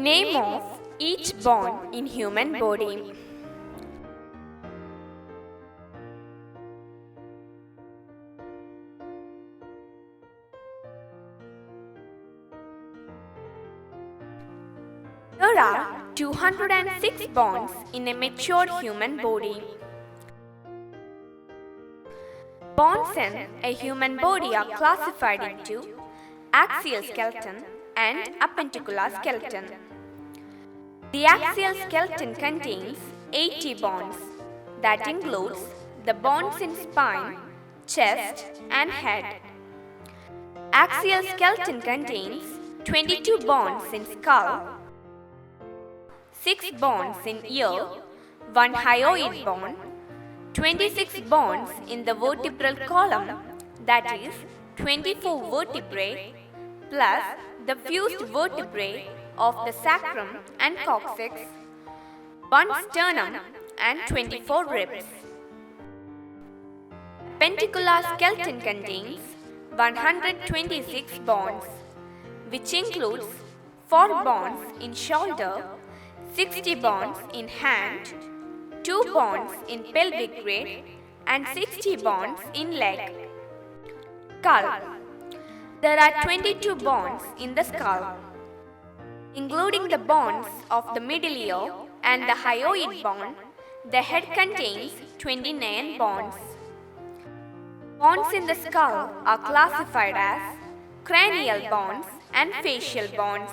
Name of each bone in human body. There are 206 bones in a mature human body. Bones in a human body are classified into axial skeleton and appendicular skeleton. The axial skeleton contains 80 bones. That includes the bones in spine, chest, and head. Axial skeleton contains 22 bones in skull, 6 bones in ear, 1 hyoid bone, 26 bones in the vertebral column, that is 24 vertebrae, plus the fused vertebrae of the sacrum and coccyx, 1 sternum and 24 ribs. Appendicular skeleton contains 126 bones, which includes 4 bones in shoulder, 60 bones in hand, 2 bones in pelvic grade, and 60 bones in leg. Skull. There are 22 bones in the skull. Including the bones of the middle ear and the hyoid bone, the head contains 29 bones. Bones in the skull are classified as cranial bones and facial bones.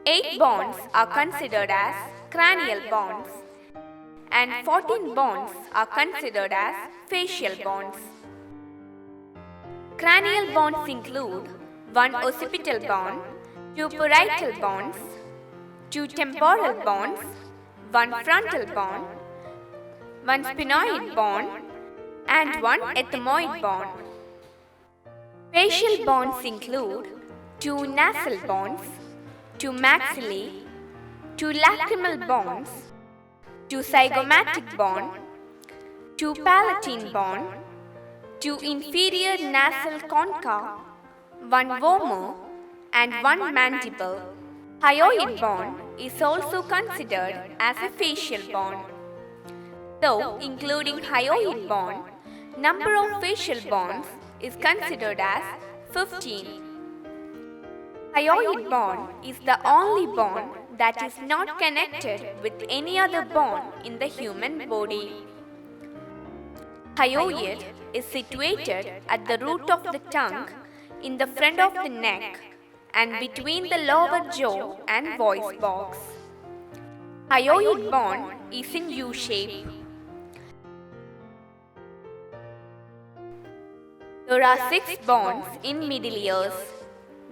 8 bones are considered as cranial bones, and 14 bones are considered as facial bones. Cranial bones include 1 occipital bone, 2 parietal bones, 2 temporal bones, 1 frontal bone, 1 sphenoid bone, and 1 ethmoid bone. Facial bones include 2 nasal bones, 2 maxillae, 2 lacrimal bones, 2 zygomatic bone, 2 palatine bone, 2 inferior nasal concha, 1 vomer, and 1 mandible. Hyoid bone is also considered as a facial bone. Though including hyoid bone, number of facial bones is considered as 15. Hyoid bone is the only bone that is not connected with any other bone in the human body. Hyoid is situated at the root of the tongue, in the front of the neck, and between the lower jaw and voice box. Hyoid bone is in U shape. There are 6 bones in middle ears,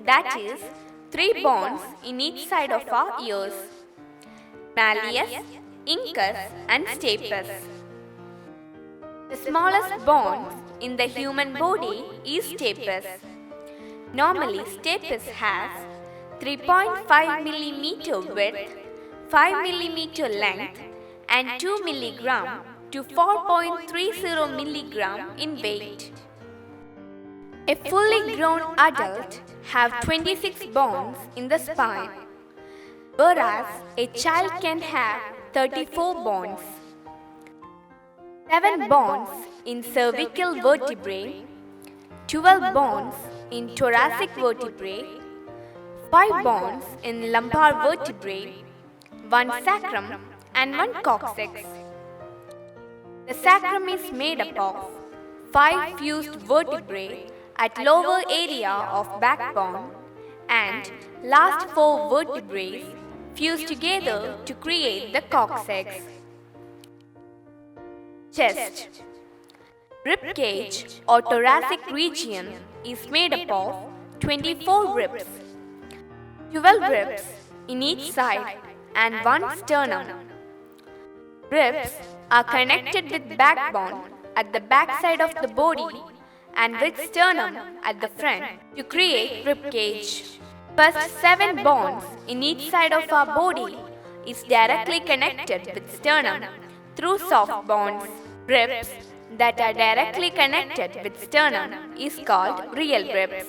that is 3 bones in each side of our ears: malleus, incus, and stapes. The smallest bone in the human body is stapes. Normally, stapes has 3.5 mm width, 5 mm length, and 2 mg to 4.30 mg in weight. A fully grown adult have 26 bones in the spine, whereas a child can have 34 bones. 7 bones in cervical vertebrae, 12 bones in thoracic vertebrae, 5 bones in lumbar vertebrae, 1 sacrum, and 1 coccyx. The sacrum is made up of 5 fused vertebrae at lower area of backbone and last 4 vertebrae fused together to create the coccyx. Chest. Ribcage or thoracic region is made up of 24 ribs, 12 ribs in each side, and 1 sternum. Ribs are connected with backbone at the back side of the body and with sternum at the front to create ribcage. First 7 bones in each side of our body is directly connected with sternum through soft bones. Ribs that are directly connected with sternum is called real ribs.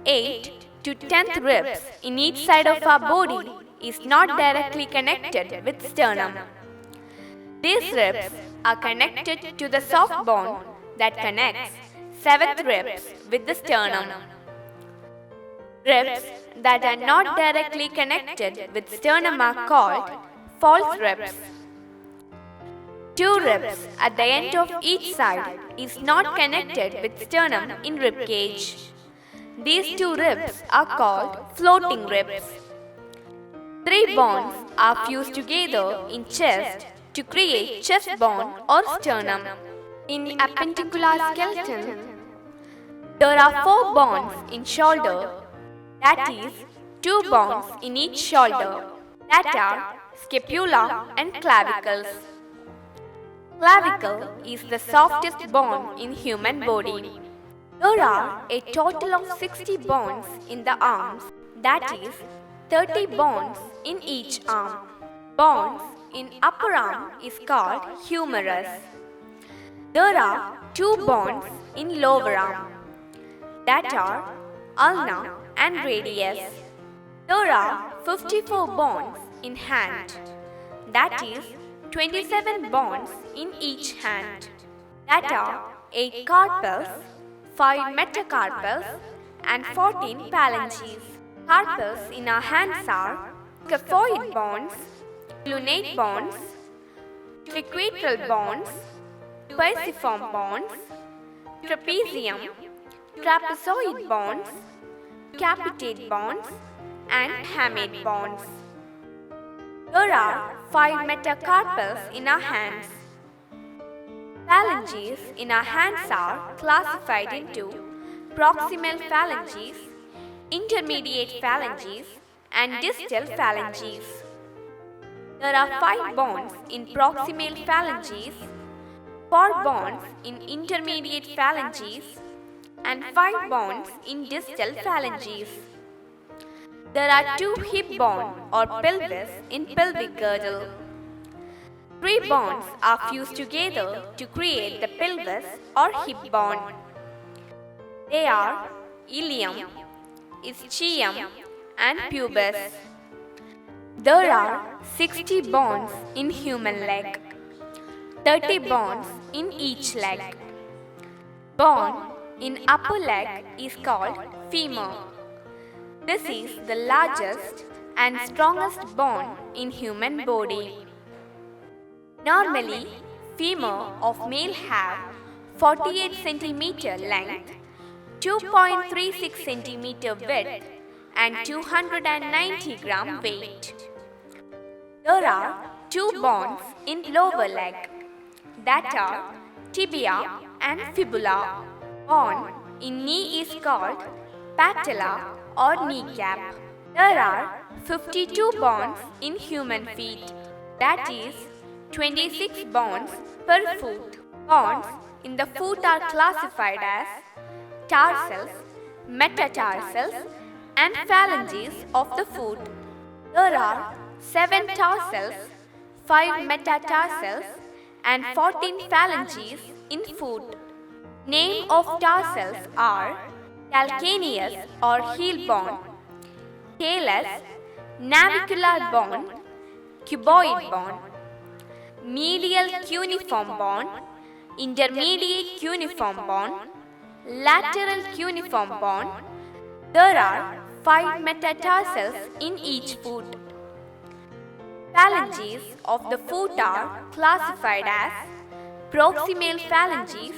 8 to 10th ribs in each side of our body is not directly connected with sternum. These ribs are connected to the soft bone that connects seventh ribs with the sternum. Ribs that are not directly connected with sternum are called false ribs. Two ribs at the end of each side is not connected with sternum in ribcage. These two ribs are called floating ribs. Three bones are fused together in chest to create chest bone or sternum. In appendicular skeleton, there are 4 bones in shoulder, that is, 2 bones in each shoulder, that are scapula and clavicles. Clavicle is the softest bone in human body. There are a total of 60 bones in the arms, that is, 30 bones in each arm. Bones in upper arm is called humerus. There are 2 bones in lower arm, that are ulna and radius. There are 54 bones in hand, that is, 27 bones in each hand, that are 8 carpals, 5 metacarpals and 14 phalanges. Carpals in our hands are scaphoid bones, lunate bones, triquetral bones, pisiform bones, trapezium, trapezoid bones, capitate bones and hamate bones. There are 5 metacarpals in our hands. Phalanges in our hands are classified into proximal phalanges, intermediate phalanges and distal phalanges. There are 5 bones in proximal phalanges, 4 bones in intermediate phalanges and 5 bones in distal phalanges. There are 2 hip bone or pelvis in pelvic girdle. 3 bones are fused together to create the pelvis or hip bone. They are ilium, ischium and pubis. There are 60 bones in human leg, 30 bones in each leg. Bone in upper leg is called femur. This is the largest and strongest bone in human body. Normally, femur of male have 48 cm length, 2.36 cm width and 290 gram weight. There are 2 bones in lower leg, that are tibia and fibula. Bone in knee is called patella or kneecap. There are 52 bones in human feet, that is, 26 bones per foot. Bones in the foot are classified as tarsals, metatarsals and phalanges of the foot. There are 7 tarsals, 5 metatarsals and 14 phalanges in foot. Name of tarsals are calcaneus or heel bone, talus, navicular bone, cuboid bone, medial cuneiform bone, intermediate cuneiform bone, lateral cuneiform bone. There are 5 metatarsals in each foot. Phalanges of the foot are classified as proximal phalanges,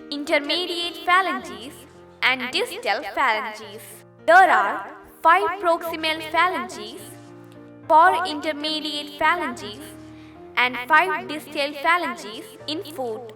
intermediate phalanges and distal phalanges. There are 5 proximal phalanges, 4 intermediate phalanges and 5 distal phalanges in foot.